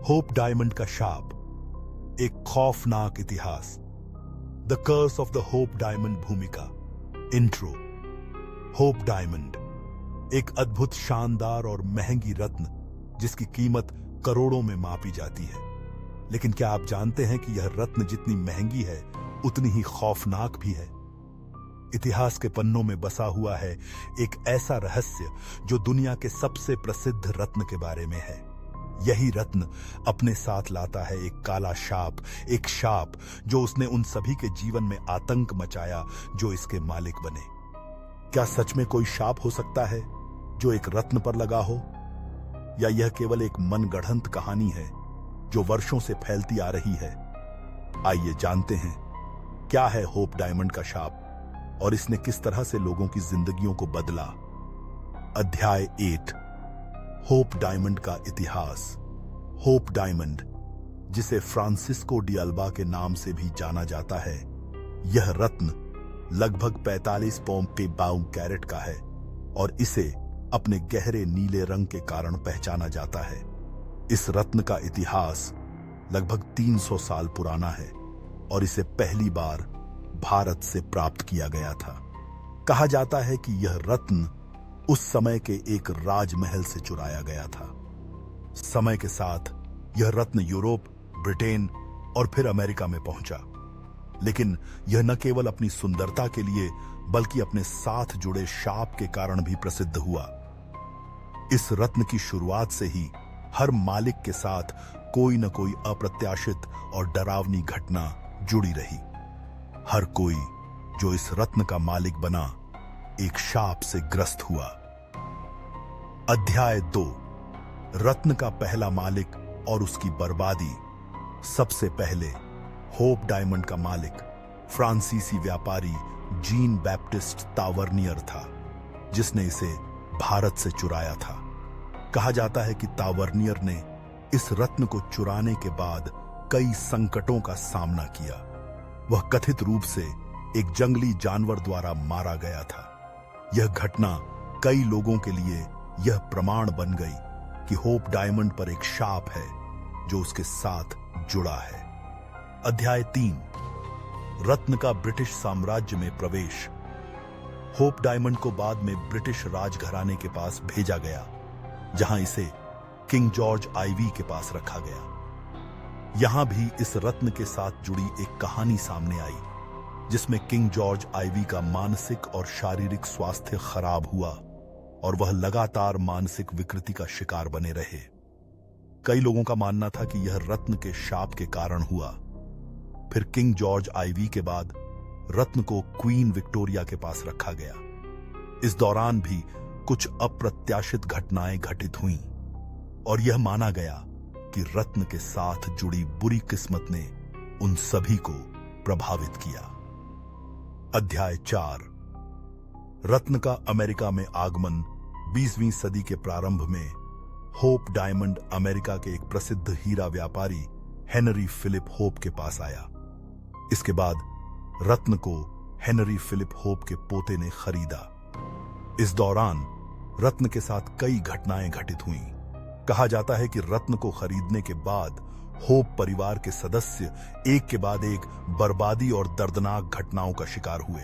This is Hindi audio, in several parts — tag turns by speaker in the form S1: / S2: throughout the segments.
S1: होप डायमंड का शाप, एक खौफनाक इतिहास। The curse of the Hope Diamond भूमिका। इंट्रो। होप डायमंड एक अद्भुत, शानदार और महंगी रत्न जिसकी कीमत करोड़ों में मापी जाती है। लेकिन क्या आप जानते हैं कि यह रत्न जितनी महंगी है उतनी ही खौफनाक भी है। इतिहास के पन्नों में बसा हुआ है एक ऐसा रहस्य जो दुनिया के सबसे प्रसिद्ध रत्न के बारे में है। यही रत्न अपने साथ लाता है एक काला शाप, एक शाप जो उसने उन सभी के जीवन में आतंक मचाया जो इसके मालिक बने। क्या सच में कोई शाप हो सकता है जो एक रत्न पर लगा हो, या यह केवल एक मनगढ़ंत कहानी है जो वर्षों से फैलती आ रही है? आइए जानते हैं क्या है होप डायमंड का शाप और इसने किस तरह से लोगों की जिंदगियों को बदला। अध्याय 8, होप डायमंड का इतिहास। होप डायमंड, जिसे फ्रांसिस्को डी अल्बा के नाम से भी जाना जाता है, यह रत्न लगभग 45 पौंड के 52 कैरेट का है और इसे अपने गहरे नीले रंग के कारण पहचाना जाता है। इस रत्न का इतिहास लगभग 300 साल पुराना है और इसे पहली बार भारत से प्राप्त किया गया था। कहा जाता है कि यह रत्न उस समय के एक राजमहल से चुराया गया था। समय के साथ यह रत्न यूरोप, ब्रिटेन और फिर अमेरिका में पहुंचा। लेकिन यह न केवल अपनी सुंदरता के लिए बल्कि अपने साथ जुड़े शाप के कारण भी प्रसिद्ध हुआ। इस रत्न की शुरुआत से ही हर मालिक के साथ कोई न कोई अप्रत्याशित और डरावनी घटना जुड़ी रही। हर कोई जो इस रत्न का मालिक बना एक शाप से ग्रस्त हुआ। अध्याय 2, रत्न का पहला मालिक और उसकी बर्बादी। सबसे पहले होप डायमंड का मालिक फ्रांसीसी व्यापारी जीन बैप्टिस्ट तावर्नियर था, जिसने इसे भारत से चुराया था। कहा जाता है कि तावर्नियर ने इस रत्न को चुराने के बाद कई संकटों का सामना किया। वह कथित रूप से एक जंगली जानवर द्वारा मारा गया था। यह घटना कई लोगों के लिए यह प्रमाण बन गई कि होप डायमंड पर एक शाप है जो उसके साथ जुड़ा है। अध्याय 3, रत्न का ब्रिटिश साम्राज्य में प्रवेश। होप डायमंड को बाद में ब्रिटिश राजघराने के पास भेजा गया, जहां इसे किंग जॉर्ज आईवी के पास रखा गया। यहां भी इस रत्न के साथ जुड़ी एक कहानी सामने आई, जिसमें किंग जॉर्ज आईवी का मानसिक और शारीरिक स्वास्थ्य खराब हुआ और वह लगातार मानसिक विकृति का शिकार बने रहे। कई लोगों का मानना था कि यह रत्न के शाप के कारण हुआ। फिर किंग जॉर्ज आईवी के बाद रत्न को क्वीन विक्टोरिया के पास रखा गया। इस दौरान भी कुछ अप्रत्याशित घटनाएं घटित हुईं और यह माना गया कि रत्न के साथ जुड़ी बुरी किस्मत ने उन सभी को प्रभावित किया। अध्याय 4, रत्न का अमेरिका में आगमन। 20वीं सदी के प्रारंभ में होप डायमंड अमेरिका के एक प्रसिद्ध हीरा व्यापारी हेनरी फिलिप होप के पास आया। इसके बाद रत्न को हेनरी फिलिप होप के पोते ने खरीदा। इस दौरान रत्न के साथ कई घटनाएं घटित हुईं। कहा जाता है कि रत्न को खरीदने के बाद होप परिवार के सदस्य एक के बाद एक बर्बादी और दर्दनाक घटनाओं का शिकार हुए।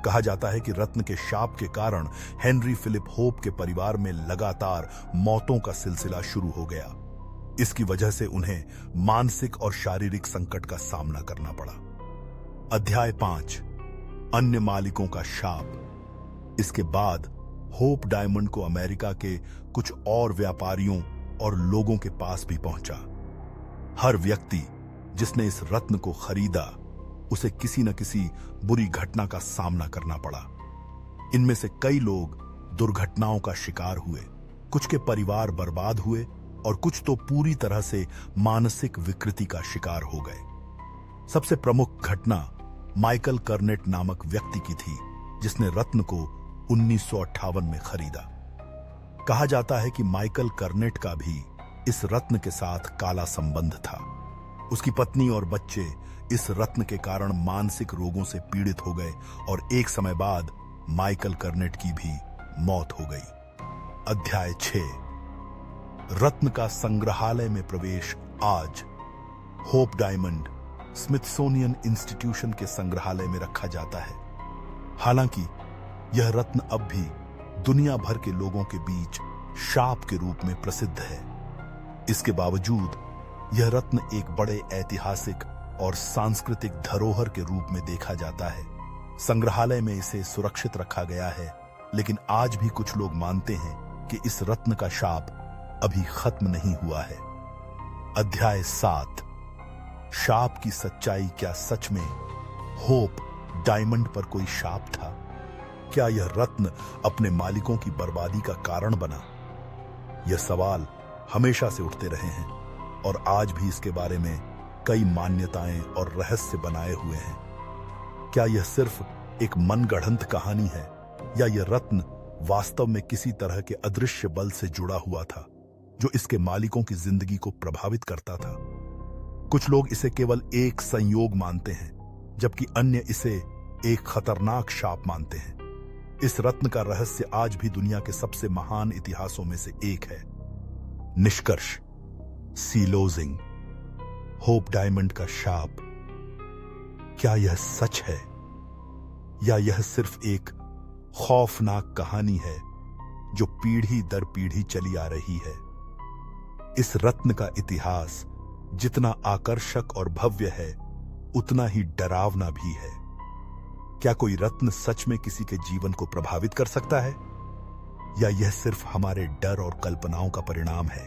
S1: कहा जाता है कि रत्न के शाप के कारण हेनरी फिलिप होप के परिवार में लगातार मौतों का सिलसिला शुरू हो गया। इसकी वजह से उन्हें मानसिक और शारीरिक संकट का सामना करना पड़ा। अध्याय 5, अन्य मालिकों का शाप। इसके बाद होप डायमंड को अमेरिका के कुछ और व्यापारियों और लोगों के पास भी पहुंचा। हर व्यक्ति जिसने इस रत्न को खरीदा, उसे किसी न किसी बुरी घटना का सामना करना पड़ा। इनमें से कई लोग दुर्घटनाओं का शिकार हुए, कुछ के परिवार बर्बाद हुए और कुछ तो पूरी तरह से मानसिक विकृति का शिकार हो गए। सबसे प्रमुख घटना माइकल कर्नेट नामक व्यक्ति की थी, जिसने रत्न को 1958 में खरीदा। कहा जाता है कि माइकल कर्नेट का भी इस रत्न के साथ काला संबंध था। उसकी पत्नी और बच्चे इस रत्न के कारण मानसिक रोगों से पीड़ित हो गए और एक समय बाद माइकल कर्नेट की भी मौत हो गई। अध्याय 6, रत्न का संग्रहालय में प्रवेश आज होप डायमंड स्मिथसोनियन इंस्टीट्यूशन के संग्रहालय में रखा जाता है। हालांकि यह रत्न अब भी दुनिया भर के लोगों के बीच शाप के रूप में प्रसिद्ध है। इसके बावजूद यह रत्न एक बड़े ऐतिहासिक और सांस्कृतिक धरोहर के रूप में देखा जाता है। संग्रहालय में इसे सुरक्षित रखा गया है, लेकिन आज भी कुछ लोग मानते हैं कि इस रत्न का शाप अभी खत्म नहीं हुआ है। अध्याय 7, शाप की सच्चाई। क्या सच में होप डायमंड पर कोई शाप था? क्या यह रत्न अपने मालिकों की बर्बादी का कारण बना? यह सवाल हमेशा से उठते रहे हैं और आज भी इसके बारे में कई मान्यताएं और रहस्य बनाए हुए हैं। क्या यह सिर्फ एक मनगढ़ंत कहानी है या यह रत्न वास्तव में किसी तरह के अदृश्य बल से जुड़ा हुआ था जो इसके मालिकों की जिंदगी को प्रभावित करता था? कुछ लोग इसे केवल एक संयोग मानते हैं, जबकि अन्य इसे एक खतरनाक शाप मानते हैं। इस रत्न का रहस्य आज भी दुनिया के सबसे महान इतिहासों में से एक है। निष्कर्ष, सीलोजिंग, होप डायमंड का शाप, क्या यह सच है या यह सिर्फ एक खौफनाक कहानी है जो पीढ़ी दर पीढ़ी चली आ रही है? इस रत्न का इतिहास जितना आकर्षक और भव्य है, उतना ही डरावना भी है। क्या कोई रत्न सच में किसी के जीवन को प्रभावित कर सकता है या यह सिर्फ हमारे डर और कल्पनाओं का परिणाम है?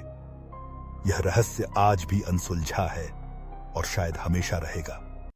S1: यह रहस्य आज भी अनसुलझा है और शायद हमेशा रहेगा।